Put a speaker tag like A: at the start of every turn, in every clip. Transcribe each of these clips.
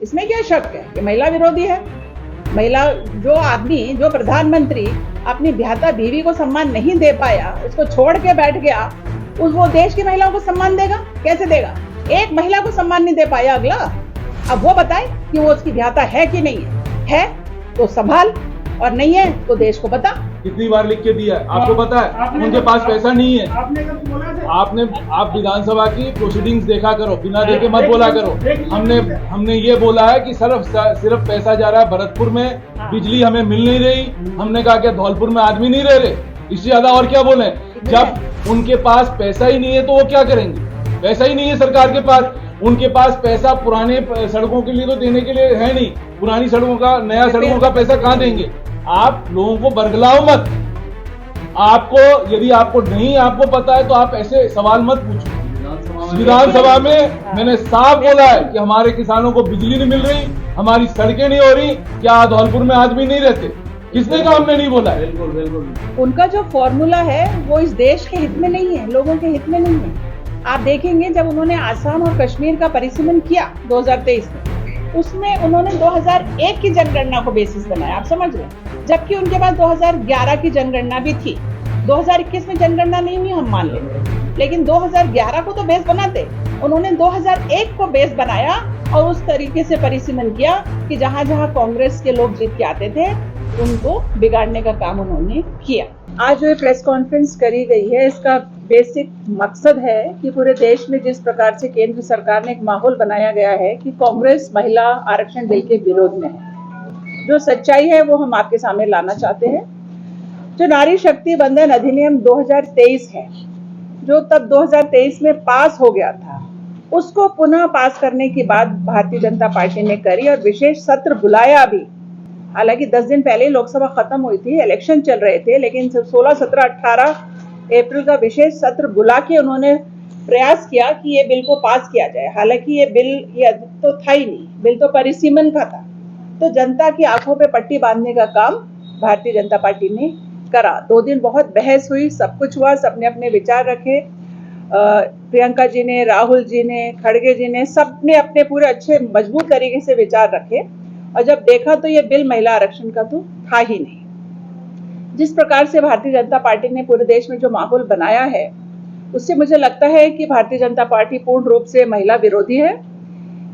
A: इसमें क्या शक है कि महिला विरोधी है। महिला जो आदमी, जो प्रधानमंत्री अपनी ब्याहता बीवी को सम्मान नहीं दे पाया, उसको छोड़ के बैठ गया, वो देश की महिलाओं को सम्मान देगा? कैसे देगा? एक महिला को सम्मान नहीं दे पाया अगला, अब वो बताए कि वो उसकी ब्याहता है कि नहीं है तो संभाल, और नहीं है तो देश को बता।
B: कितनी बार लिख के दिया है आपको पता है? उनके पास पैसा नहीं है। आप विधानसभा की प्रोसीडिंग्स देखा करो, बिना देखे मत बोला करो। हमने ये बोला है कि सिर्फ पैसा जा रहा है भरतपुर में, बिजली हमें मिल नहीं रही। हमने कहा क्या धौलपुर में आदमी नहीं रह रहे? इससे ज्यादा और क्या बोले? जब उनके पास पैसा ही नहीं है तो वो क्या करेंगे? पैसा ही नहीं है सरकार के पास। उनके पास पैसा पुराने सड़कों के लिए तो देने के लिए है नहीं, पुरानी सड़कों का, नया सड़कों का पैसा कहाँ देंगे? आप लोगों को बरगलाओ मत। यदि आपको नहीं आपको पता है तो आप ऐसे सवाल मत पूछो। विधानसभा में मैंने साफ बोला है कि हमारे किसानों को बिजली नहीं मिल रही, हमारी सड़कें नहीं हो रही। क्या धौलपुर में आदमी नहीं रहते? किसने कहा हमने नहीं बोला?
A: बिल्कुल। उनका जो फॉर्मूला है वो इस देश के हित में नहीं है, लोगों के हित में नहीं है। आप देखेंगे जब उन्होंने आसाम और कश्मीर का परिसीमन किया 2023 में, उसमें उन्होंने 2001 की जनगणना को बेसिस बनाया, आप समझ रहे हैं, जबकि उनके पास 2011 की जनगणना भी थी। 2021 में जनगणना नहीं हुई, हम मान लेंगे, लेकिन 2011 को तो बेस बनाते। उन्होंने 2001 को बेस बनाया और उस तरीके से परिसीमन किया कि जहां जहां कांग्रेस के लोग जीत के आते थे उनको बिगाड़ने का काम उन्होंने किया। आज जो प्रेस कॉन्फ्रेंस करी गई है, इसका बेसिक मकसद है कि पूरे देश में जिस प्रकार से केंद्र सरकार ने एक माहौल बनाया गया है कि कांग्रेस महिला आरक्षण बिल के विरोध में है, जो सच्चाई है वो हम आपके सामने लाना चाहते हैं। जो नारी शक्ति बंधन अधिनियम 2023 है, जो तब 2023 में पास हो गया था, उसको पुनः पास करने की बात भारतीय जनता पार्टी ने करी और विशेष सत्र बुलाया भी। हालांकि 10 दिन पहले लोकसभा खत्म हुई थी, इलेक्शन चल रहे थे, लेकिन 16, 17, 18 अप्रैल का विशेष सत्र बुला के उन्होंने प्रयास किया कि ये बिल को पास किया जाए। हालांकि ये बिल ये तो था ही नहीं, बिल तो परिसीमन का था। तो जनता की आंखों पे पट्टी बांधने का काम भारतीय जनता पार्टी ने करा। 2 दिन बहुत बहस हुई, सब कुछ हुआ, सबने अपने विचार रखे। प्रियंका जी ने, राहुल जी ने, खड़गे जी ने, सबने अपने पूरे अच्छे मजबूत तरीके से विचार रखे और जब देखा तो ये बिल महिला आरक्षण का तो था ही नहीं। जिस प्रकार से भारतीय जनता पार्टी ने पूरे देश में जो माहौल बनाया है, उससे मुझे लगता है कि भारतीय जनता पार्टी पूर्ण रूप से महिला विरोधी है।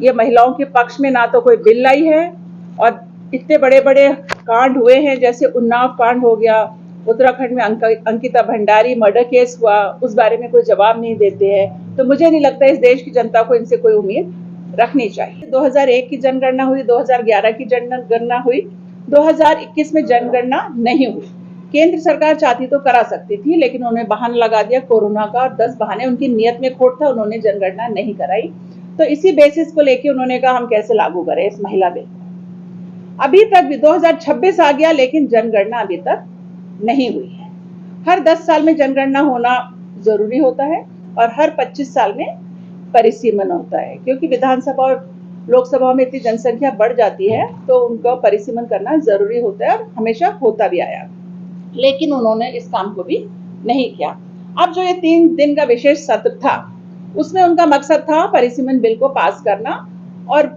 A: ये महिलाओं के पक्ष में ना तो कोई बिल लाई है, और इतने बड़े बड़े कांड हुए हैं, जैसे उन्नाव कांड हो गया, उत्तराखंड में अंकिता भंडारी मर्डर केस हुआ, उस बारे में कोई जवाब नहीं देते हैं। तो मुझे नहीं लगता इस देश की जनता को इनसे कोई उम्मीद रखनी चाहिए। 2001 की जनगणना हुई, 2011 की जनगणना हुई, 2021 में जनगणना नहीं हुई। केंद्र सरकार चाहती तो करा सकती थी, लेकिन उन्होंने बहाना लगा दिया कोरोना का, और 10 बहाने, उनकी नियत में खोट था, उन्होंने जनगणना नहीं कराई। तो इसी बेसिस को लेके उन्होंने कहा हम कैसे लागू करें इस महिला बिल को। अभी तक भी 2026 आ गया, लेकिन जनगणना अभी तक नहीं हुई है। हर 10 साल में जनगणना होना जरूरी होता है और हर 25 साल में परिसीमन होता है, क्योंकि विधानसभा और लोकसभा में इतनी जनसंख्या बढ़ जाती है तो उनका परिसीमन करना जरूरी होता है, और हमेशा होता भी आया, लेकिन उन्होंने इस काम को भी नहीं किया। अब जो ये 3 दिन का विशेष सत्र था, उसमें उनका मकसद था परिसीमन बिल को पास करना, और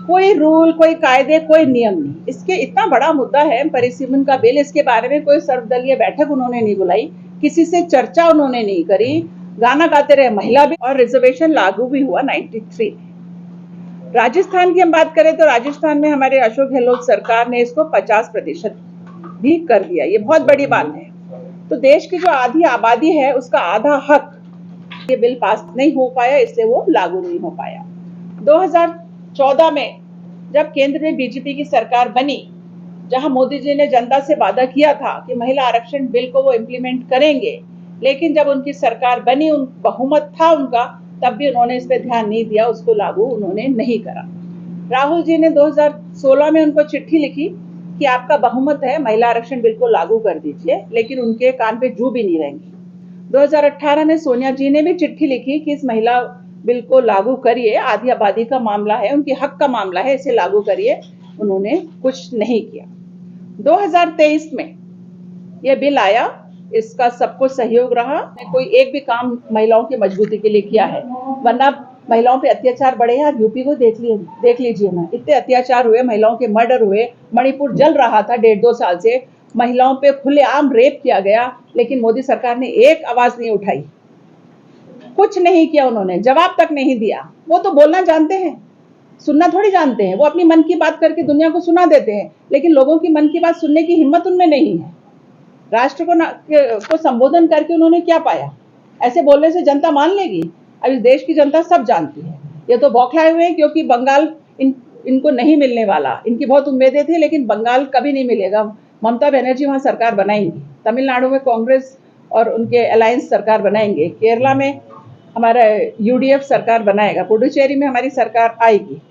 A: कोई रूल, कोई कायदे, कोई नियम नहीं। इसके इतना बड़ा मुद्दा है परिसीमन का बिल, इसके बारे में कोई सर्वदलीय बैठक उन्होंने नहीं बुलाई, किसी से चर्चा उन्होंने नहीं करी, गाना गाते रहे महिला बिल, और रिजर्वेशन लागू भी हुआ 93 में। राजस्थान की हम बात करें तो राजस्थान में हमारे अशोक गहलोत सरकार ने इसको 50% भी कर दिया। ये बहुत बड़ी बात है। तो देश की जो आधी आबादी है उसका आधा हक, ये बिल पास नहीं हो पाया, इसलिए वो लागू नहीं हो पाया। 2014 में जब केंद्र में बीजेपी की सरकार बनी, जहां मोदी जी ने जनता से वादा किया था कि महिला आरक्षण बिल को वो इम्प्लीमेंट करेंगे, लेकिन जब उनकी सरकार बनी, बहुमत था उनका, तब भी उन्होंने इस पर ध्यान नहीं दिया, उसको लागू उन्होंने नहीं करा। राहुल जी ने 2016 में उनको चिट्ठी लिखी कि आपका बहुमत है, महिला आरक्षण बिल को लागू कर दीजिए, लेकिन उनके कान पे जू भी नहीं रहेंगी। 2018 में सोनिया जी ने भी चिट्ठी लिखी कि इस महिला बिल को लागू करिए, आधी आबादी का मामला है, उनके हक का मामला है, इसे लागू करिए। उन्होंने कुछ नहीं किया। 2023 में यह बिल आया, इसका सबको सहयोग रहा, कोई एक भी काम महिलाओं की मजबूती के लिए किया है, वरना महिलाओं पे अत्याचार बढ़े हैं। आप यूपी को देख लीजिए ना, इतने अत्याचार हुए, महिलाओं के मर्डर हुए, मणिपुर जल रहा था 1.5-2 साल से, महिलाओं पे खुलेआम रेप किया गया, लेकिन मोदी सरकार ने एक आवाज नहीं उठाई, कुछ नहीं किया, उन्होंने जवाब तक नहीं दिया। वो तो बोलना जानते हैं, सुनना थोड़ी जानते हैं। वो अपनी मन की बात करके दुनिया को सुना देते हैं, लेकिन लोगों की मन की बात सुनने की हिम्मत उनमें नहीं है। राष्ट्र को संबोधन करके उन्होंने क्या पाया? ऐसे बोलने से जनता मान लेगी? अब इस देश की जनता सब जानती है। ये तो बौखलाए हुए हैं क्योंकि बंगाल इनको नहीं मिलने वाला। इनकी बहुत उम्मीदें थी, लेकिन बंगाल कभी नहीं मिलेगा। ममता बनर्जी वहां सरकार बनाएंगी, तमिलनाडु में कांग्रेस और उनके अलायंस सरकार बनाएंगे, केरला में हमारा यूडीएफ सरकार बनाएगा, पुडुचेरी में हमारी सरकार आएगी।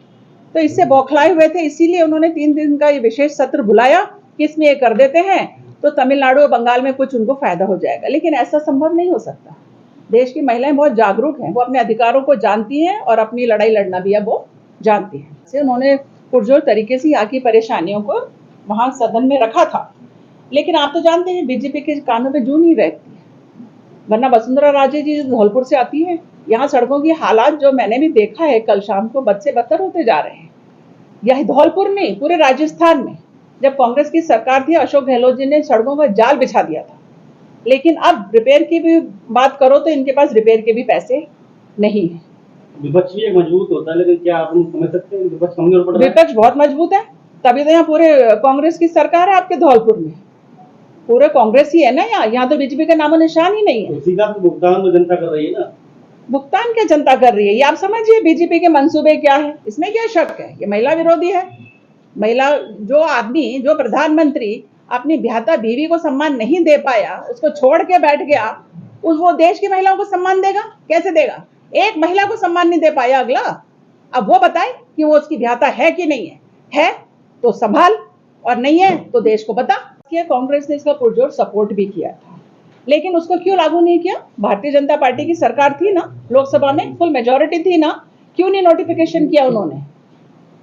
A: तो इससे बौखलाए हुए थे, इसीलिए उन्होंने 3 दिन का ये विशेष सत्र बुलाया कि इसमें ये कर देते हैं तो तमिलनाडु और बंगाल में कुछ उनको फायदा हो जाएगा। लेकिन ऐसा संभव नहीं हो सकता। देश की महिलाएं बहुत जागरूक हैं, वो अपने अधिकारों को जानती हैं और अपनी लड़ाई लड़ना भी अब वो जानती हैं। से उन्होंने पुरजोर तरीके से यहाँ की परेशानियों को वहां सदन में रखा था। लेकिन आप तो जानते हैं बीजेपी के कानों पे जू नहीं रहती है, वरना वसुंधरा राजे जी धौलपुर से आती है, यहाँ सड़कों की हालात जो मैंने भी देखा है कल शाम को, बद से बदतर होते जा रहे हैं। यह धौलपुर नहीं, पूरे राजस्थान में जब कांग्रेस की सरकार थी, अशोक गहलोत जी ने सड़कों का जाल बिछा दिया था। लेकिन अब रिपेयर की भी बात करो तो इनके पास रिपेयर के भी पैसे नहीं है।
C: विपक्ष भी मजबूत होता है, लेकिन क्या आप समझ सकते हैं विपक्ष कमजोर पड़ रहा है?
A: विपक्ष बहुत मजबूत है, तभी तो यहाँ पूरे कांग्रेस की सरकार है। आपके धौलपुर में पूरे कांग्रेस ही है ना, यहाँ तो बीजेपी का नामो निशान ही नहीं है।
C: इसी का भुगतान तो जनता कर रही है ना।
A: भुगतान क्या जनता कर रही है? ये आप समझिए बीजेपी के मंसूबे क्या है, इसमें क्या शक है? ये महिला विरोधी है। महिला जो आदमी, जो प्रधानमंत्री अपनी ब्याहता बीवी को सम्मान नहीं दे पाया, उसको छोड़ के बैठ गया, वो देश की महिलाओं को सम्मान देगा? कैसे देगा? एक महिला को सम्मान नहीं दे पाया अगला, अब वो बताए कि वो उसकी ब्याहता है कि नहीं है तो संभाल, और नहीं है तो देश को बता। कांग्रेस ने इसका पुरजोर सपोर्ट भी किया था, लेकिन उसको क्यों लागू नहीं किया? भारतीय जनता पार्टी की सरकार थी ना, लोकसभा में फुल मेजोरिटी थी ना, क्यों नहीं नोटिफिकेशन किया उन्होंने?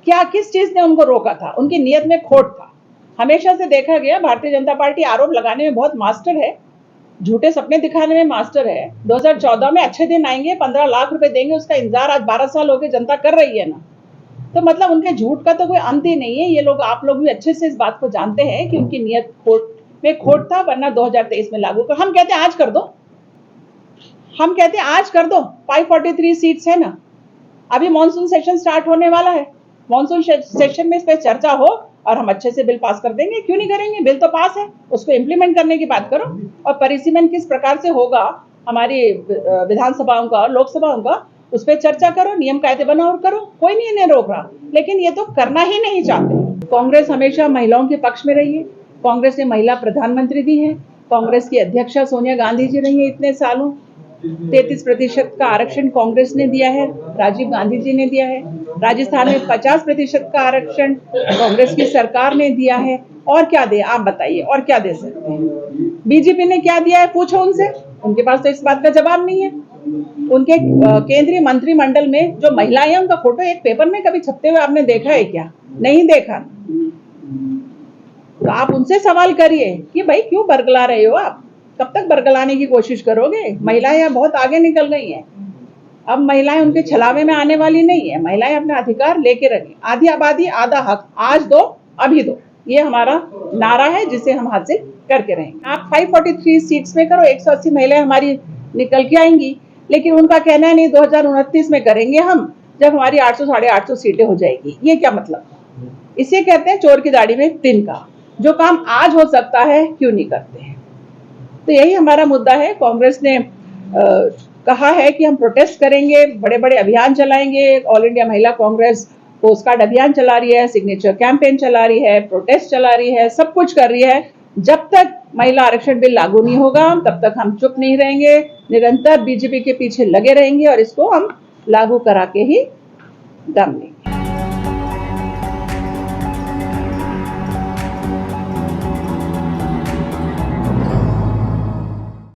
A: क्या किस चीज ने उनको रोका था? उनकी नीयत में खोट था। हमेशा से देखा गया भारतीय जनता पार्टी आरोप लगाने में बहुत मास्टर है, झूठे सपने दिखाने में मास्टर है। 2014 में अच्छे दिन आएंगे, 15 लाख रुपए देंगे, उसका इंतजार आज 12 साल हो गए जनता कर रही है ना। तो मतलब उनके झूठ का तो कोई अंत ही नहीं है। ये लोग, आप लोग भी अच्छे से इस बात को जानते हैं कि उनकी नीयत खोट था, वरना 2023 में लागू कर। हम कहते हैं आज कर दो, हम कहते हैं आज कर दो। 543 सीट्स है ना, अभी मानसून सेशन स्टार्ट होने वाला है, मानसून सेशन में इस पर चर्चा हो और हम अच्छे से बिल पास कर देंगे। क्यों नहीं करेंगे? बिल तो पास है, उसको इम्प्लीमेंट करने की बात करो। और परिसीमन किस प्रकार से होगा हमारी विधानसभाओं का और लोकसभाओं का, उस पर चर्चा करो, नियम कायदे बनाओ और करो, कोई नहीं इन्हें रोक रहा। लेकिन ये तो करना ही नहीं चाहते। कांग्रेस हमेशा महिलाओं के पक्ष में रही है, कांग्रेस ने महिला प्रधानमंत्री दी है, कांग्रेस की अध्यक्षा सोनिया गांधी जी रही है इतने सालों। 33% का आरक्षण कांग्रेस ने दिया है, राजीव गांधी जी ने दिया है। राजस्थान में 50% का आरक्षण कांग्रेस की सरकार ने दिया है। और क्या दे, आप बताइए, और क्या दे सकते हैं? बीजेपी ने क्या दिया है? पूछो उनसे, उनके पास तो इस बात का जवाब नहीं है। उनके केंद्रीय मंत्रिमंडल में जो महिलाएं हैं, उनका फोटो एक पेपर में कभी छपते हुए आपने देखा है क्या? नहीं देखा। तो आप उनसे सवाल करिए कि भाई क्यों बरगला रहे हो आप? कब तक बरगलाने की कोशिश करोगे? महिलाएं यहाँ बहुत आगे निकल गई हैं। अब महिलाएं उनके छलावे में आने वाली नहीं है। महिलाएं अपने अधिकार लेके रखें। आधी आबादी आधा हक, आज दो अभी दो, ये हमारा नारा है जिसे हम हासिल करके रहेंगे। आप 543 सीट्स में करो, 180 महिलाएं हमारी निकल के आएंगी। लेकिन उनका कहना है नहीं 2029 में करेंगे हम, जब हमारी 800 साढ़े 800 सीटें हो जाएगी। ये क्या मतलब? इसे कहते हैं चोर की दाढ़ी में तिनका। जो काम आज हो सकता है क्यों नहीं करते हैं? तो यही हमारा मुद्दा है। कांग्रेस ने कहा है कि हम प्रोटेस्ट करेंगे, बड़े बड़े अभियान चलाएंगे। ऑल इंडिया महिला कांग्रेस पोस्ट कार्ड अभियान चला रही है, सिग्नेचर कैंपेन चला रही है, प्रोटेस्ट चला रही है, सब कुछ कर रही है। जब तक महिला आरक्षण बिल लागू नहीं होगा तब तक हम चुप नहीं रहेंगे, निरंतर बीजेपी के पीछे लगे रहेंगे और इसको हम लागू करा के ही दम लेंगे।